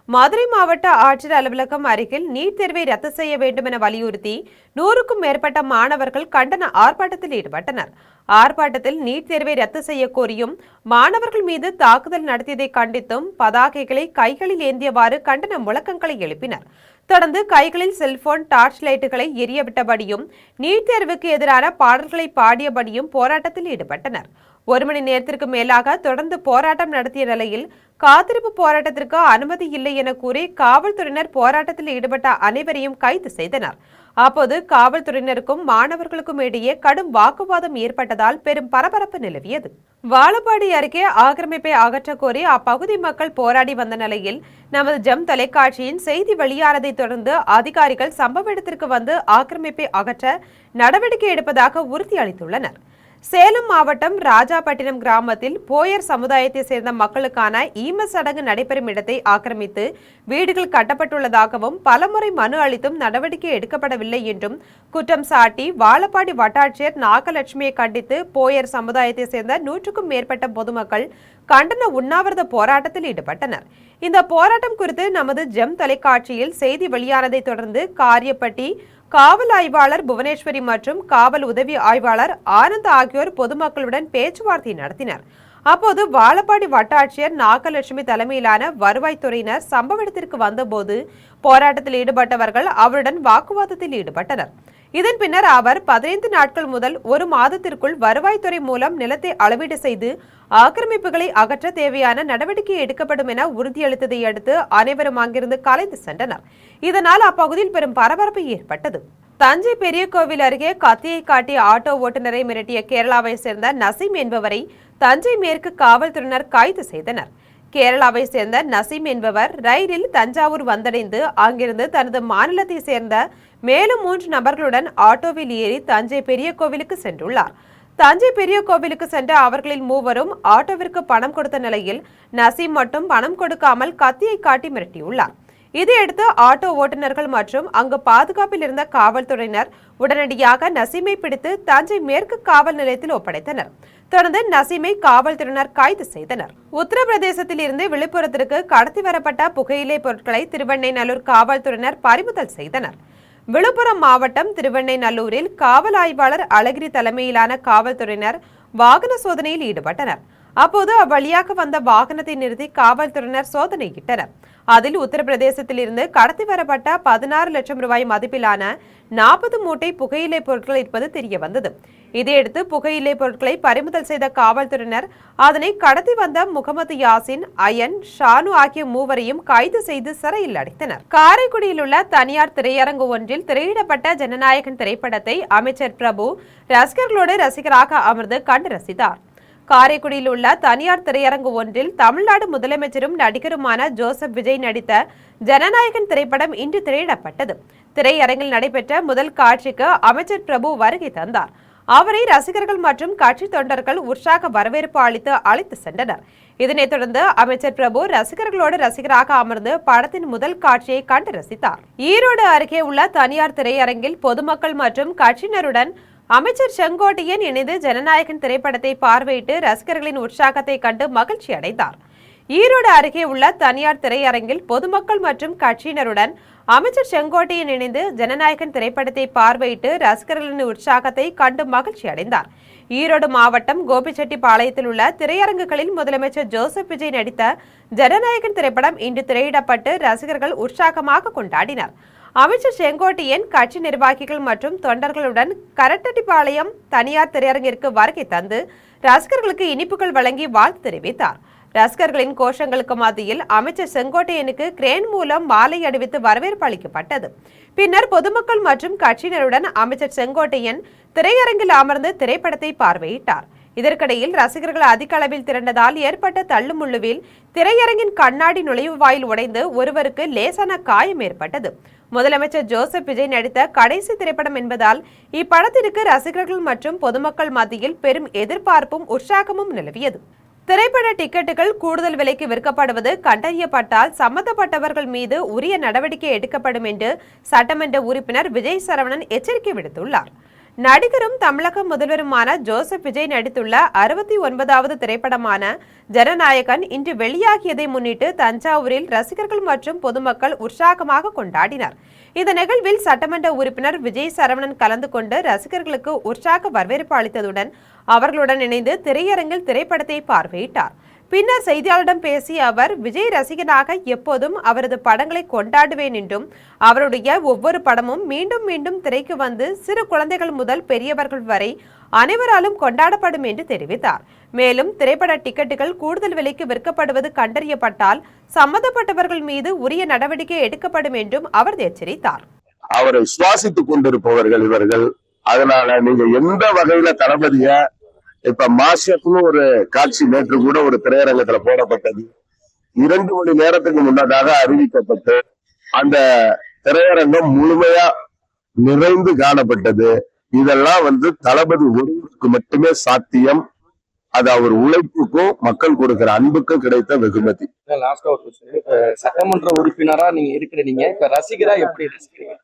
மதுரை மாவட்ட ஆட்சியர் அலுவலகம் அருகில் நீட் தேர்வை ரத்து செய்ய வேண்டும் என வலியுறுத்தி 100க்கும் மேற்பட்ட மாணவர்கள் கண்டன ஆர்ப்பாட்டத்தில் ஈடுபட்டனர். ஆர்ப்பாட்டத்தில் நீட் தேர்வை ரத்து செய்ய கோரியும் மாணவர்கள் மீது தாக்குதல் நடத்தியதை கண்டித்தும் பதாகைகளை கைகளில் ஏந்தியவாறு கண்டன முழக்கங்களை எழுப்பினர். தொடர்ந்து கைகளில் செல்போன், டார்ச் லைட்டுகளை எரியவிட்டபடியும் நீட் தேர்வுக்கு எதிரான பாடல்களை பாடியபடியும் போராட்டத்தில் ஈடுபட்டனர். 1 மணி நேரத்திற்கு மேலாக தொடர்ந்து போராட்டம் நடத்திய நிலையில் காத்திருப்பு போராட்டத்திற்கு அனுமதி இல்லை என கூறி காவல்துறையினர் போராட்டத்தில் ஈடுபட்ட அனைவரையும் கைது செய்தனர். அப்போது காவல்துறையினருக்கும் மாணவர்களுக்கும் இடையே கடும் வாக்குவாதம் ஏற்பட்டதால் பெரும் பரபரப்பு நிலவியது. வாழப்பாடி அருகே ஆக்கிரமிப்பை அகற்றக் கோரி அப்பகுதி மக்கள் போராடி வந்த நிலையில் நமது ஜெம் தொலைக்காட்சியின் செய்தி வெளியானதை தொடர்ந்து அதிகாரிகள் சம்பவ இடத்திற்கு வந்து ஆக்கிரமிப்பை அகற்ற நடவடிக்கை எடுப்பதாக உறுதியளித்துள்ளனர். சேலம் மாவட்டம் ராஜாபட்டினம் கிராமத்தில் போயர் சமுதாயத்தை சேர்ந்த மக்களுக்கான ஈம சடங்கு நடைபெறும் இடத்தை ஆக்கிரமித்து வீடுகள் கட்டப்பட்டுள்ளதாகவும் பலமுறை மனு அளித்தும் நடவடிக்கை எடுக்கப்படவில்லை என்றும் குற்றம் சாட்டி வாழப்பாடி வட்டாட்சியர் நாகலட்சுமியை கண்டித்து போயர் சமுதாயத்தை சேர்ந்த 100க்கும் மேற்பட்ட பொதுமக்கள் கண்டன உண்ணாவிரத போராட்டத்தில் ஈடுபட்டனர். இந்த போராட்டம் குறித்து நமது ஜெம் தொலைக்காட்சியில் செய்தி வெளியானதை தொடர்ந்து காரியப்பட்டி காவல் ஆய்வாளர் புவனேஸ்வரி மற்றும் காவல் உதவி ஆய்வாளர் ஆனந்த் ஆகியோர் பொதுமக்களுடன் பேச்சுவார்த்தை நடத்தினர். அப்போது வாழப்பாடி வட்டாட்சியர் நாகலட்சுமி தலைமையிலான வருவாய்த்துறையினர் சம்பவ இடத்திற்கு வந்தபோது போராட்டத்தில் ஈடுபட்டவர்கள் அவருடன் வாக்குவாதத்தில் ஈடுபட்டனர். இதன் பின்னர் அவர் 15 நாட்கள் முதல் 1 மாதத்திற்குள் வருவாய்த்துறை மூலம் நிலத்தை அளவீடு செய்து ஆக்கிரமிப்புகளை அகற்ற தேவையான நடவடிக்கை எடுக்கப்படும் என உறுதியளித்ததை அடுத்து அனைவரும் அங்கிருந்து கலைந்து சென்றனர். இதனால் அப்பகுதியில் பெரும் பரபரப்பு ஏற்பட்டது. தஞ்சை பெரிய கோவில் அருகே கத்தியை காட்டி ஆட்டோ ஓட்டுநரை மிரட்டிய கேரளாவை சேர்ந்த நசீம் என்பவரை தஞ்சை மேற்கு காவல்துறையினர் கைது செய்தனர். கேரளாவை சேர்ந்த நசீம் என்பவர் ரயிலில் தஞ்சாவூர் வந்தடைந்து அங்கிருந்து தனது மாநிலத்தை சேர்ந்த மேலும் 3 நபர்களுடன் ஆட்டோவில் ஏறி தஞ்சை பெரிய கோவிலுக்கு சென்றுள்ளார். தஞ்சை பெரிய கோவிலுக்கு சென்ற அவர்களில் 3வரும் ஆட்டோவிற்கு பணம் கொடுத்த நிலையில் நசீம் மட்டும் பணம் கொடுக்காமல் கத்தியை காட்டி மிரட்டியுள்ளார். இதையடுத்து ஆட்டோ ஓட்டுநர்கள் மற்றும் அங்கு பாதுகாப்பில் இருந்த காவல்துறையினர் உடனடியாக நசீமை பிடித்து தஞ்சை மேற்கு காவல் நிலையத்தில் ஒப்படைத்தனர். தொடர்ந்து நசீமை காவல்துறையினர் கைது செய்தனர். உத்தரப்பிரதேசத்தில் இருந்து விழுப்புரத்திற்கு கடத்தி வரப்பட்ட புகையிலை பொருட்களை திருவெண்ணைநல்லூர் காவல்துறையினர் பறிமுதல் செய்தனர். விழுப்புரம் மாவட்டம் திருவெண்ணைநல்லூரில் காவல் ஆய்வாளர் அழகிரி தலைமையிலான காவல்துறையினர் வாகன சோதனையில் ஈடுபட்டனர். அப்போது அவ்வழியாக வந்த வாகனத்தை நிறுத்தி காவல்துறையினர் சோதனையிட்டனர். அதில் உத்தரப்பிரதேசத்தில் இருந்து கடத்தி வரப்பட்ட 16 லட்சம் ரூபாய் மதிப்பிலான 40 மூட்டை புகையிலை பொருட்கள் இருப்பது தெரிய வந்தது. இதையடுத்து புகையிலை பொருட்களை பறிமுதல் செய்த காவல்துறையினர் அதனை கடத்தி வந்த முகமது யாசின், அயன், ஷானு ஆகிய 3வரையும் கைது செய்து சிறையில் அடைத்தனர். காரைக்குடியில் உள்ள தனியார் திரையரங்கு ஒன்றில் திரையிடப்பட்ட ஜனநாயகன் திரைப்படத்தை அமைச்சர் பிரபு ரசிகர்களோடு ரசிகராக அமர்ந்து கண்டு ரசித்தார். காரைக்குடியில் உள்ள தனியார் திரையரங்கு ஒன்றில் தமிழ்நாடு முதலமைச்சரும் நடிகருமான ஜோசப் விஜய் நடித்த ஜனநாயகன் திரைப்படம் இன்று திரையிடப்பட்டது. திரையரங்கில் நடைபெற்ற முதல் காட்சிக்கு அமைச்சர் பிரபு வருகை தந்தார். அவரை ரசிகர்கள் மற்றும் கட்சி தொண்டர்கள் உற்சாக வரவேற்பு அளித்து அழைத்து சென்றனர். இதனைத் தொடர்ந்து அமைச்சர் பிரபு ரசிகர்களோடு ரசிகராக அமர்ந்து படத்தின் முதல் காட்சியை கண்டு ரசித்தார். ஈரோடு அருகே உள்ள தனியார் திரையரங்கில் பொதுமக்கள் மற்றும் கட்சியினருடன் அமைச்சர் செங்கோட்டையன் இணைந்து ஜனநாயகன் திரைப்படத்தை பார்வையிட்டு ரசிகர்களின் உற்சாகத்தை கண்டு மகிழ்ச்சி அடைந்தார். ஈரோடு அருகே உள்ள தனியார் திரையரங்கில் பொதுமக்கள் மற்றும் கட்சியினருடன் அமைச்சர் செங்கோட்டையன் இணைந்து ஜனநாயகன் திரைப்படத்தை பார்வையிட்டு ரசிகர்களின் உற்சாகத்தை கண்டு மகிழ்ச்சி அடைந்தார். ஈரோடு மாவட்டம் கோபிச்செட்டிப்பாளையத்தில் உள்ள திரையரங்குகளில் முதலமைச்சர் ஜோசப் விஜய் நடித்த ஜனநாயகன் திரைப்படம் இன்று திரையிடப்பட்டு ரசிகர்கள் உற்சாகமாக கொண்டாடினர். அமைச்சர் செங்கோட்டையன் கட்சி நிர்வாகிகள் மற்றும் தொண்டர்களுடன் கரட்டட்டிப்பாளையம் தனியார் திரையரங்கிற்கு வருகை தந்து ரசிகர்களுக்கு இனிப்புகள் வழங்கி வாழ்த்து தெரிவித்தார். ரசிகர்களின் கோஷங்களுக்கு மத்தியில் அமைச்சர் செங்கோட்டையனுக்கு கிரேன் மூலம் மாலை அணிவித்து வரவேற்பு அளிக்கப்பட்டது. பின்னர் பொதுமக்கள் மற்றும் கட்சியினருடன் அமைச்சர் செங்கோட்டையன் திரையரங்கில் அமர்ந்து திரைப்படத்தை பார்வையிட்டார். இதற்கிடையில் ரசிகர்கள் அதிக அளவில் திரண்டதால் ஏற்பட்ட தள்ளுமுள்ளுவில் திரையரங்கின் கண்ணாடி நுழைவு வாயில் உடைந்து ஒருவருக்கு லேசான காயம் ஏற்பட்டது. முதலமைச்சர் ஜோசப் விஜய் நடித்த கடைசி திரைப்படம் என்பதால் இப்படத்திற்கு ரசிகர்கள் மற்றும் பொதுமக்கள் மத்தியில் பெரும் எதிர்பார்ப்பும் உற்சாகமும் நிலவியது. திரைப்பட டிக்கெட்டுகள் கூடுதல் விலைக்கு விற்கப்படுவது கண்டறியப்பட்டால் சம்பந்தப்பட்டவர்கள் மீது உரிய நடவடிக்கை எடுக்கப்படும் என்று சட்டமன்ற உறுப்பினர் விஜய் சரவணன் எச்சரிக்கை விடுத்துள்ளார். நடிகரும் தமிழக முதல்வருமான ஜோசப் விஜய் நடித்துள்ள 69வது திரைப்படமான ஜனநாயகன் இன்று வெளியாகியதை முன்னிட்டு தஞ்சாவூரில் ரசிகர்கள் மற்றும் பொதுமக்கள் உற்சாகமாக கொண்டாடினர். இந்த நிகழ்வில் சட்டமன்ற உறுப்பினர் விஜய் சரவணன் கலந்து கொண்டு ரசிகர்களுக்கு உற்சாக வரவேற்பு அளித்ததுடன் அவர்களுடன் இணைந்து திரையரங்கில் திரைப்படத்தை பார்வையிட்டார். பின்னர் செய்தியாளரிடம் பேசிய அவர், விஜய் ரசிகனாக எப்போதும் அவரது படங்களை கொண்டாடுவேன் என்றும் அவருடைய ஒவ்வொரு படமும் மீண்டும் மீண்டும் திரைக்கு வந்து சிறு குழந்தைகள் முதல் பெரியவர்கள் வரை அனைவராலும் கொண்டாடப்படும் என்று தெரிவித்தார். மேலும் திரைப்பட டிக்கெட்டுகள் கூடுதல் விலைக்கு விற்கப்படுவது கண்டறியப்பட்டால் சம்பந்தப்பட்டவர்கள் மீது உரிய நடவடிக்கை எடுக்கப்படும் என்றும் அவர் எச்சரித்தார். அவரை சுவாசித்துக் கொண்டிருப்பவர்கள் இவர்கள். அதனால நீங்க எந்த வகையில தளபதிய இப்ப மாஷப்னு ஒரு காட்சி நேற்று கூட ஒரு திரையரங்கத்துல போடப்பட்டது. 2 மணி நேரத்துக்கு முன்னதாக அறிவிக்கப்பட்டு அந்த திரையரங்கம் முழுமையா நிறைந்து காணப்பட்டது. இதெல்லாம் தளபதி ஒருவருக்கு மட்டுமே சாத்தியம். அது அவர் உழைப்புக்கும் மக்கள் கொடுக்கிற அன்புக்கும் கிடைத்த வெகுமதி. சட்டமன்ற உறுப்பினரா நீங்க இருக்கிறீங்க, இப்ப ரசிகரா எப்படி ரசிக்கிறீங்க?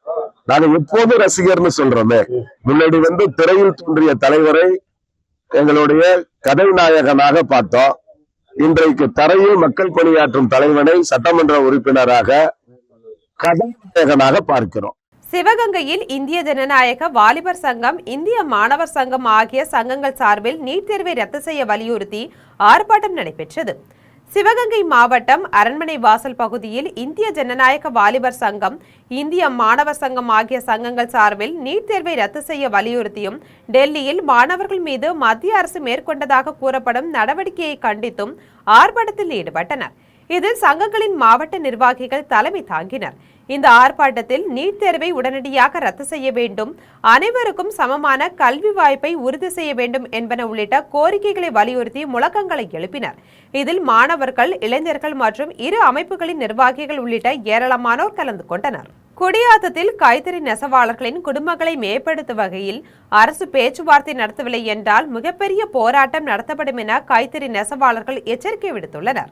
நாங்க எப்போதும் ரசிகர்னு சொல்றோமே. முன்னாடி திரையில் தோன்றிய தலைவரை எங்களுடைய கதை நாயகனாக பார்த்தோம். இன்றைக்கு தரையில் மக்கள் பணியாற்றும் தலைவனை சட்டமன்ற உறுப்பினராக கதை நாயகனாக பார்க்கிறோம். சிவகங்கையில் இந்திய ஜனநாயக வாலிபர் சங்கம், இந்திய மாணவர் சங்கம் ஆகிய சங்கங்கள் சார்பில் நீட் தேர்வை ரத்து செய்ய வலியுறுத்தி ஆர்ப்பாட்டம் நடைபெற்றது. சிவகங்கை மாவட்டம் அரண்மனை வாசல் பகுதியில் இந்திய ஜனநாயக வாலிபர் சங்கம், இந்திய மாணவர் சங்கம் ஆகிய சங்கங்கள் சார்பில் நீட் தேர்வை ரத்து செய்ய வலியுறுத்தியும், டெல்லியில் மாணவர்கள் மீது மத்திய அரசு மேற்கொண்டதாக கூறப்படும் நடவடிக்கையை கண்டித்தும் ஆர்ப்பாட்டத்தில் ஈடுபட்டனர். இதில் சங்கங்களின் மாவட்ட நிர்வாகிகள் தலைமை தாங்கினர். இந்த ஆர்ப்பாட்டத்தில் நீட் தேர்வை உடனடியாக ரத்து செய்ய வேண்டும், அனைவருக்கும் சமமான கல்வி வாய்ப்பை உறுதி செய்ய வேண்டும் என்பன உள்ளிட்ட கோரிக்கைகளை வலியுறுத்தி முழக்கங்களை எழுப்பினர். இதில் மாணவர்கள், இளைஞர்கள் மற்றும் இரு அமைப்புகளின் நிர்வாகிகள் உள்ளிட்ட ஏராளமானோர் கலந்து கொண்டனர். குடியாத்தத்தில் கைத்தறி நெசவாளர்களின் குடும்பங்களை மேம்படுத்தும் வகையில் அரசு பேச்சுவார்த்தை நடத்தவில்லை என்றால் மிகப்பெரிய போராட்டம் நடத்தப்படும் என கைத்தறி நெசவாளர்கள் எச்சரிக்கை விடுத்துள்ளனர்.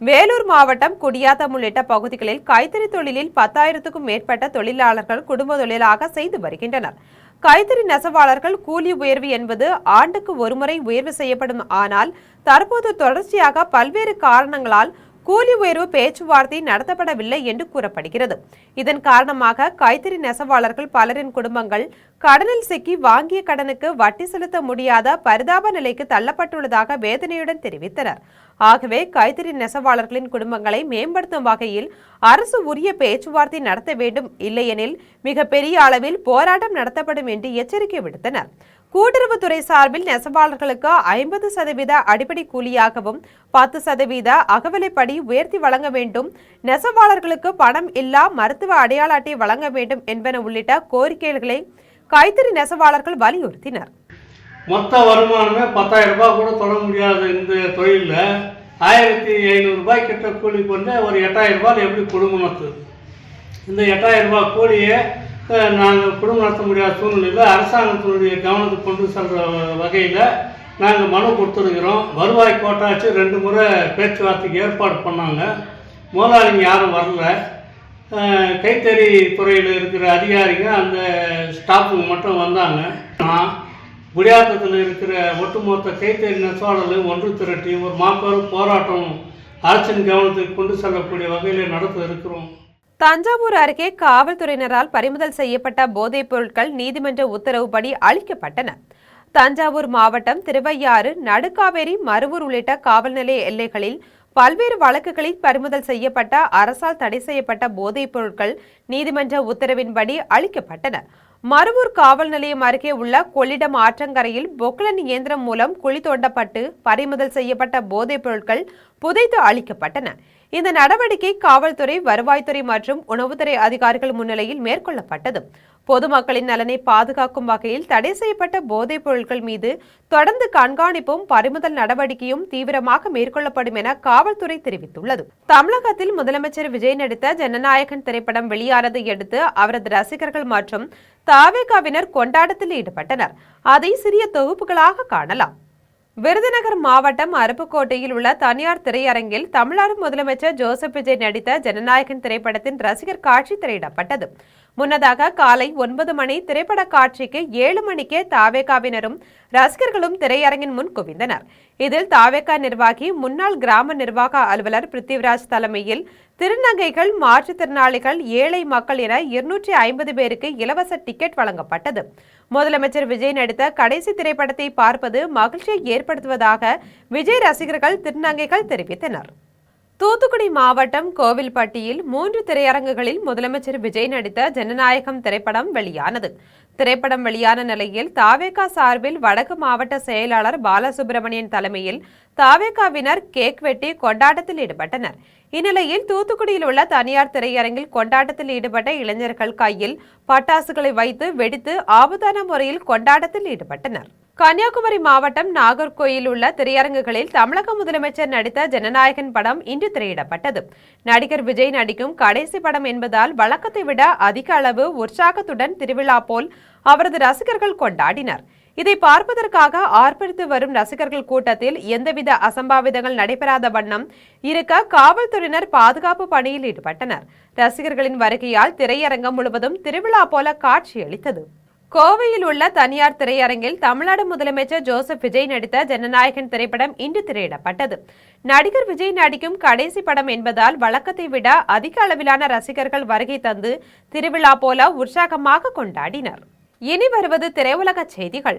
வேலூர் மாவட்டம் குடியாத்தம் உள்ளிட்ட பகுதிகளில் கைத்தறி தொழிலில் 10,000க்கும் மேற்பட்ட தொழிலாளர்கள் குடும்ப தொழிலாக செய்து வருகின்றனர். கைத்தறி நெசவாளர்கள் கூலி உயர்வு என்பது ஆண்டுக்கு ஒருமுறை உயர்வு செய்யப்படும். ஆனால் தற்போது தொடர்ச்சியாக பல்வேறு காரணங்களால் கூலி உயர்வு பேச்சுவார்த்தை நடத்தப்படவில்லை என்று கூறப்படுகிறது. இதன் காரணமாக கைத்தறி நெசவாளர்கள் பலரின் குடும்பங்கள் கடனில் சிக்கி வாங்கிய கடனுக்கு வட்டி செலுத்த முடியாத பரிதாப நிலைக்கு தள்ளப்பட்டுள்ளதாக வேதனையுடன் தெரிவித்தனர். ஆகவே கைத்தறி நெசவாளர்களின் குடும்பங்களை மேம்படுத்தும் வகையில் அரசு உரிய பேச்சுவார்த்தை நடத்த வேண்டும், இல்லையெனில் மிகப்பெரிய அளவில் போராட்டம் நடத்தப்படும் என்று எச்சரிக்கை விடுத்தனர். கூட்டுறவுத்துறை சார்பில் நெசவாளர்களுக்கு 50% அடிப்படை கூலியாகவும் 10% அகவிலைப்படி உயர்த்தி வழங்க வேண்டும், நெசவாளர்களுக்கு பணம் இல்லா மருத்துவ அடையாள அட்டை வழங்க வேண்டும் என்பன உள்ளிட்ட கோரிக்கைகளை கைத்தறி நெசவாளர்கள் வலியுறுத்தினர். மொத்த வருமானமே 10,000 ரூபாய் கூட தொட முடியாத இந்த தொழிலில் 1,500 ரூபாய் கிட்ட கூலி கொண்டு ஒரு 8,000 ரூபாய் எப்படி குடும்பம் நடத்துது? இந்த 8,000 ரூபாய் கூலியை நாங்கள் குடும்பம் நடத்த முடியாத சூழ்நிலையில் அரசாங்கத்தினுடைய கவனத்துக்கு கொண்டு செல்கிற வகையில் நாங்கள் மனு கொடுத்துருக்கிறோம். வருவாய் கோட்டாச்சு 2 முறை பேச்சுவார்த்தைக்கு ஏற்பாடு பண்ணாங்க. முதலாளிங்க யாரும் வரல. கைத்தறி துறையில் இருக்கிற அதிகாரிங்க அந்த ஸ்டாஃபுங்க மட்டும் வந்தாங்க. குடியாத்தத்தில் இருக்கிற ஒட்டுமொத்த கைத்தறி நெசவாளர்கள் ஒன்று திரட்டி ஒரு மாபெரும் போராட்டம் அரசின் கவனத்துக்கு கொண்டு செல்லக்கூடிய வகையில் நடத்த இருக்கிறோம். தஞ்சாவூர் அருகே காவல்துறையினரால் பறிமுதல் செய்யப்பட்ட போதைப் பொருட்கள் நீதிமன்ற உத்தரவுப்படி அளிக்கப்பட்டன. தஞ்சாவூர் மாவட்டம் திருவையாறு, நடுக்காவேரி, மருவூர் உள்ளிட்ட காவல் நிலைய எல்லைகளில் பல்வேறு வழக்குகளில் பறிமுதல் செய்யப்பட்ட அரசால் தடை செய்யப்பட்ட போதைப் பொருட்கள் நீதிமன்ற உத்தரவின்படி அளிக்கப்பட்டன. மருவூர் காவல் நிலையம் அருகே உள்ள கொள்ளிடம் ஆற்றங்கரையில் பொக்லன் இயந்திரம் மூலம் குழி தோண்டப்பட்டு பறிமுதல் செய்யப்பட்ட போதைப் பொருட்கள் புதைத்து அளிக்கப்பட்டன. இந்த நடவடிக்கை காவல்துறை, வருவாய்த்துறை மற்றும் உணவுத்துறை அதிகாரிகள் முன்னிலையில் மேற்கொள்ளப்பட்டது. பொதுமக்களின் நலனை பாதுகாக்கும் வகையில் தடை செய்யப்பட்ட போதைப் பொருட்கள் மீது தொடர்ந்து கண்காணிப்பும் பறிமுதல் நடவடிக்கையும் தீவிரமாக மேற்கொள்ளப்படும் என காவல்துறை தெரிவித்துள்ளது. தமிழகத்தில் முதலமைச்சர் விஜய் நடித்த ஜனநாயகன் திரைப்படம் வெளியானதை அடுத்து அவரது ரசிகர்கள் மற்றும் தவேகாவினர் கொண்டாட்டத்தில் ஈடுபட்டனர். அதை சிறிய தொகுப்புகளாக காணலாம். விருதுநகர் மாவட்டம் அருப்புக்கோட்டையில் உள்ள தனியார் திரையரங்கில் தமிழ்நாடு முதலமைச்சர் ஜோசப் விஜய் நடித்த ஜனநாயகன் திரைப்படத்தின் ரசிகர் காட்சி திரையிடப்பட்டது. முன்னதாக காலை 9 மணி திரைப்பட காட்சிக்கு 7 மணிக்கே தவேகாவினரும் ரசிகர்களும் திரையரங்கின் முன் குவிந்தனர். இதில் தவேகா நிர்வாகி, முன்னாள் கிராம நிர்வாக அலுவலர் பிருத்திவிராஜ் தலைமையில் திருநங்கைகள், மாற்றுத்திறனாளிகள், ஏழை மக்கள் என 250 பேருக்கு இலவச டிக்கெட் வழங்கப்பட்டது. முதலமைச்சர் விஜய் நடித்த கடைசி திரைப்படத்தை பார்ப்பது மகிழ்ச்சியை ஏற்படுத்துவதாக விஜய் ரசிகர்கள், திருநங்கைகள் தெரிவித்தனர். தூத்துக்குடி மாவட்டம் கோவில்பட்டியில் 3 திரையரங்குகளில் முதலமைச்சர் விஜய் நடித்த ஜனநாயகம் திரைப்படம் வெளியானது. திரைப்படம் வெளியான நிலையில் தவேகா சார்பில் வடக்கு மாவட்ட செயலாளர் பாலசுப்ரமணியன் தலைமையில் தவேகாவினர் கேக் வெட்டி கொண்டாட்டத்தில் ஈடுபட்டனர். இந்நிலையில் தூத்துக்குடியில் உள்ள தனியார் திரையரங்கில் கொண்டாட்டத்தில் ஈடுபட்ட இளைஞர்கள் கையில் பட்டாசுகளை வைத்து வெடித்து ஆபத்தான முறையில் கொண்டாட்டத்தில் ஈடுபட்டனர். கன்னியாகுமரி மாவட்டம் நாகர்கோயில் உள்ள திரையரங்குகளில் தமிழக முதலமைச்சர் நடித்த ஜனநாயகன் படம் இன்று திரையிடப்பட்டது. நடிகர் விஜய் நடிக்கும் கடைசி படம் என்பதால் வழக்கத்தை விட அதிக அளவு உற்சாகத்துடன் திருவிழா போல் அவரது ரசிகர்கள் கொண்டாடினர். இதை பார்ப்பதற்காக ஆர்ப்பரித்து வரும் ரசிகர்கள் கூட்டத்தில் எந்தவித அசம்பாவிதங்கள் நடைபெறாத வண்ணம் இருக்க காவல்துறையினர் பாதுகாப்பு பணியில் ஈடுபட்டனர். ரசிகர்களின் வருகையால் திரையரங்கம் முழுவதும் திருவிழா போல காட்சியளித்தது. கோவையில் உள்ள தனியார் திரையரங்கில் தமிழ்நாடு முதலமைச்சர் ஜோசப் விஜய் நடித்த ஜனநாயகன் திரைப்படம் இன்று திரையிடப்பட்டது. நடிகர் விஜய் நடிக்கும் கடைசி படம் என்பதால் வழக்கத்தை விட அதிக அளவிலான ரசிகர்கள் வருகை தந்து திருவிழா போல உற்சாகமாக கொண்டாடினர். இனி வருவது திரையுலக செய்திகள்.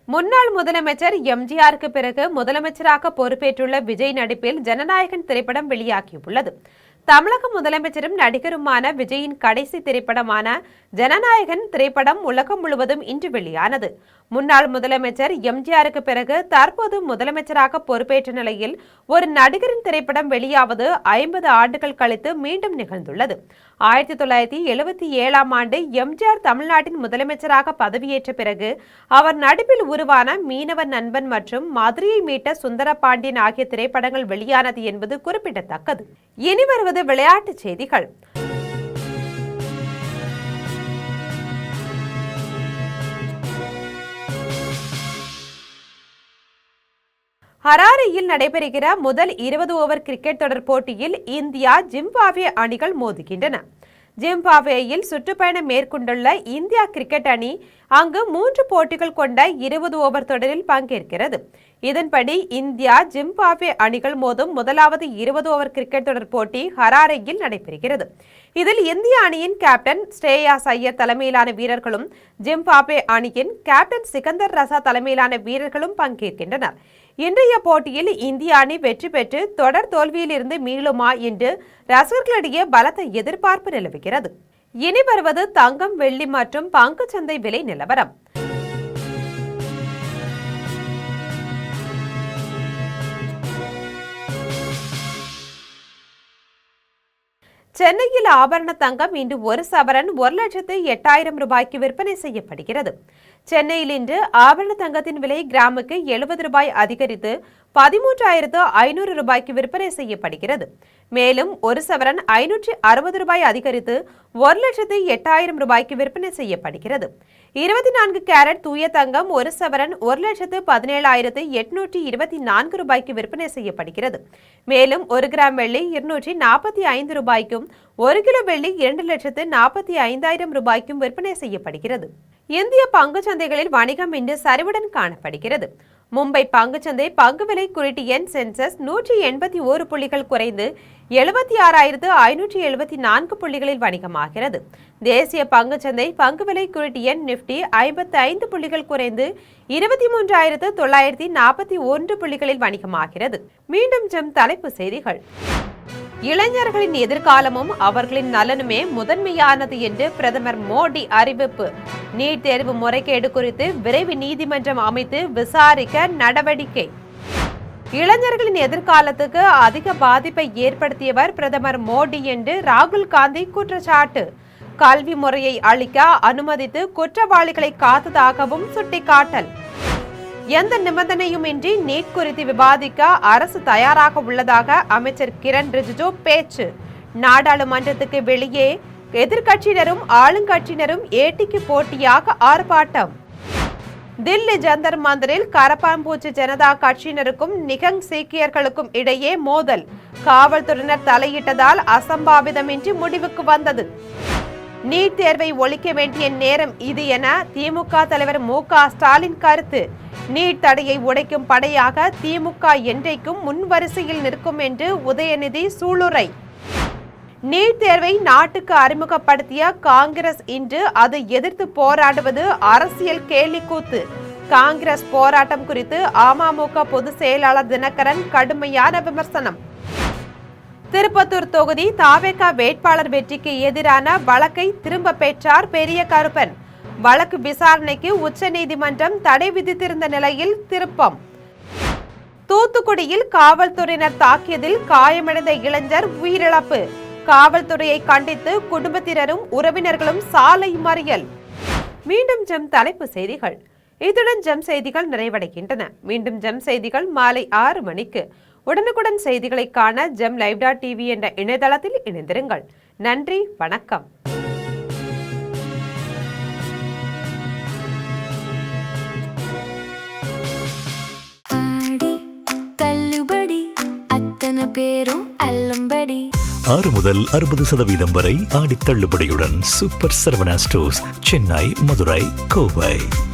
முன்னாள் முதலமைச்சர் எம்ஜிஆருக்கு பிறகு முதலமைச்சராக பொறுப்பேற்றுள்ள விஜய் நடிப்பில் ஜனநாயகன் திரைப்படம் வெளியாகியுள்ளது. தமிழக முதலமைச்சரும் நடிகருமான விஜயின் கடைசி திரைப்படமான ஜனநாயகன் திரைப்படம் உலகம் முழுவதும் இன்று வெளியானது. முன்னாள் முதலமைச்சர் எம்ஜிஆருக்கு பிறகு தற்போது முதலமைச்சராக பொறுப்பேற்ற நிலையில் ஒரு நடிகரின் திரைப்படம் வெளியாவது 50 ஆண்டுகள் கழித்து மீண்டும் நிகழ்ந்துள்ளது. 1977ஆம் ஆண்டு எம்ஜிஆர் தமிழ்நாட்டின் முதலமைச்சராக பதவியேற்ற பிறகு அவர் நடிப்பில் உருவான மீனவன் நண்பன் மற்றும் மதுரையை மீட்ட சுந்தரபாண்டியன் ஆகிய திரைப்படங்கள் வெளியானது என்பது குறிப்பிடத்தக்கது. இனி வருவது விளையாட்டுச் செய்திகள். ஹராரியில் நடைபெறுகிற முதல் 20 ஓவர் கிரிக்கெட் தொடர் போட்டியில் இந்தியா ஜிம்பாப்வே அணிகள் மோதுகின்றன. ஜிம்பாப்வேயில் சுற்றுப்பயணம் மேற்கொண்டுள்ள இந்தியா கிரிக்கெட் அணி அங்கு 3 போட்டிகள் கொண்ட 20 ஓவர் தொடரில் பங்கேற்கிறது. இதன்படி இந்தியா ஜிம்பாப்வே அணிகள் மோதும் முதலாவது 20 ஓவர் கிரிக்கெட் தொடர் போட்டி ஹராரேயில் நடைபெறுகிறது. இதில் இந்திய அணியின் கேப்டன் ஸ்ரேயாஸ் ஐயர் தலைமையிலான வீரர்களும் ஜிம்பாப்வே அணியின் கேப்டன் சிக்கந்தர் ரசா தலைமையிலான வீரர்களும் பங்கேற்கின்றனர். இன்றைய போட்டியில் இந்திய அணி வெற்றி பெற்று தொடர் தோல்வியிலிருந்து மீளுமா என்று ரசிகர்களிடையே பலத்த எதிர்பார்ப்பு நிலவுகிறது. இனி வருவது தங்கம், வெள்ளி மற்றும் பங்குச்சந்தை விலை நிலவரம். சென்னையில் ஆபரண தங்கம் இன்று 1 சவரன் 1,08,000 ரூபாய்க்கு விற்பனை செய்யப்படுகிறது. சென்னையில் இன்று ஆபரண தங்கத்தின் விலை கிராமுக்கு 70 ரூபாய் அதிகரித்து 13,500 ரூபாய்க்கு விற்பனை செய்யப்படுகிறது. மேலும் 1 சவரன் 560 ரூபாய் அதிகரித்து 1,08,000 ரூபாய்க்கு விற்பனை செய்யப்படுகிறது. 24 கேரட் தூய தங்கம் 1 சவரன் 1,17,824 ரூபாய்க்கு விற்பனை செய்யப்படுகிறது. மேலும் 1 கிராம் வெள்ளி 245 ரூபாய்க்கும் 1 கிலோ வெள்ளி 2,45,000 ரூபாய்க்கும் விற்பனை செய்யப்படுகிறது. இந்திய பங்குச் சந்தைகளில் வணிகம் இன்று சரிவுடன் காணப்படுகிறது. மும்பை பங்குச்சந்தை பங்கு விலை குறியீட்டு எண் சென்செக்ஸ் 181 புள்ளிகள் குறைந்து 76,574 புள்ளிகளில் வணிகமாகிறது. தேசிய பங்குச்சந்தை பங்கு விலை குறியீட்டு எண் நிப்டி 55 புள்ளிகள் குறைந்து 23,941 புள்ளிகளில் வணிகமாகிறது. மீண்டும் தலைப்புச் செய்திகள். இளைஞர்களின் எதிர்காலமும் அவர்களின் நலனுமே முதன்மையானது என்று பிரதமர் மோடி அறிவிப்பு. நீட் தேர்வு முறைகேடு குறித்து விரைவு நீதிமன்றம் அமைத்து விசாரிக்க நடவடிக்கை. இளைஞர்களின் எதிர்காலத்துக்கு அதிக பாதிப்பை ஏற்படுத்தியவர் பிரதமர் மோடி என்று ராகுல் காந்தி குற்றச்சாட்டு. கல்வி முறையை அளிக்க அனுமதித்து குற்றவாளிகளை காத்ததாகவும் சுட்டிக்காட்டல். எந்த நிபந்தனையுமின்றி நீட் குறித்து விவாதிக்க அரசு தயாராக உள்ளதாக அமைச்சர் கிரண் ரிஜிஜு பேச்சு. நாடாளுமன்றத்துக்கு வெளியே எதிர்க்கட்சியினரும் ஆளுங்கட்சியினரும் ஏட்டிக்கு போட்டியாக ஆர்ப்பாட்டம். தில்லி ஜந்தர் மந்தரில் கரப்பான்பூச்சி ஜனதா கட்சியினருக்கும் நிகங் சீக்கியர்களுக்கும் இடையே மோதல். காவல்துறையினர் தலையிட்டதால் அசம்பாவிதமின்றி முடிவுக்கு வந்தது. நீட் தேர்வை ஒழிக்க வேண்டிய நேரம் இது என திமுக தலைவர் மு.க. ஸ்டாலின் கருத்து. நீட் தடையை உடைக்கும் படையாக திமுக என்றைக்கும் முன்வரிசையில் நிற்கும் என்று உதயநிதி சூளுரை. நீட் தேர்வை நாட்டுக்கு அறிமுகப்படுத்திய காங்கிரஸ் இன்று அதை எதிர்த்து போராடுவது அரசியல் கேலிக்கூத்து. காங்கிரஸ் போராட்டம் குறித்து அமமுக பொதுச் செயலாளர் தினகரன் கடுமையான விமர்சனம். திருப்பத்தூர் தொகுதி தாவேகா வேட்பாளர் வெற்றிக்கு எதிரான வழக்கை திரும்ப பெற்றார் பெரிய கருப்பன். வழக்கு விசாரணைக்கு உச்சநீதிமன்றம் தடை விதித்திருந்த நிலையில் திருப்பம். தூத்துக்குடியில் காவல்துறையினர் தாக்கியதில் காயமடைந்த இளைஞர் உயிரிழப்பு. காவல்துறையை கண்டித்து குடும்பத்தினரும் உறவினர்களும் சாலை மறியல். மீண்டும் ஜெம் தலைப்பு செய்திகள். இத்துடன் ஜெம் செய்திகள் நிறைவடைகின்றன. மீண்டும் ஜெம் செய்திகள் மாலை 6 மணிக்கு. உடனுக்குடன் செய்திகளை காண ஜெம் live.tv என்ற இணையதளத்தில் இணைந்திருங்கள். நன்றி, வணக்கம். பேரும் அல்லும்படி 6 முதல் 60% வரை ஆடி தள்ளுபடியுடன் சூப்பர் சரவணா ஸ்டோர்ஸ், சென்னை, மதுரை, கோவை.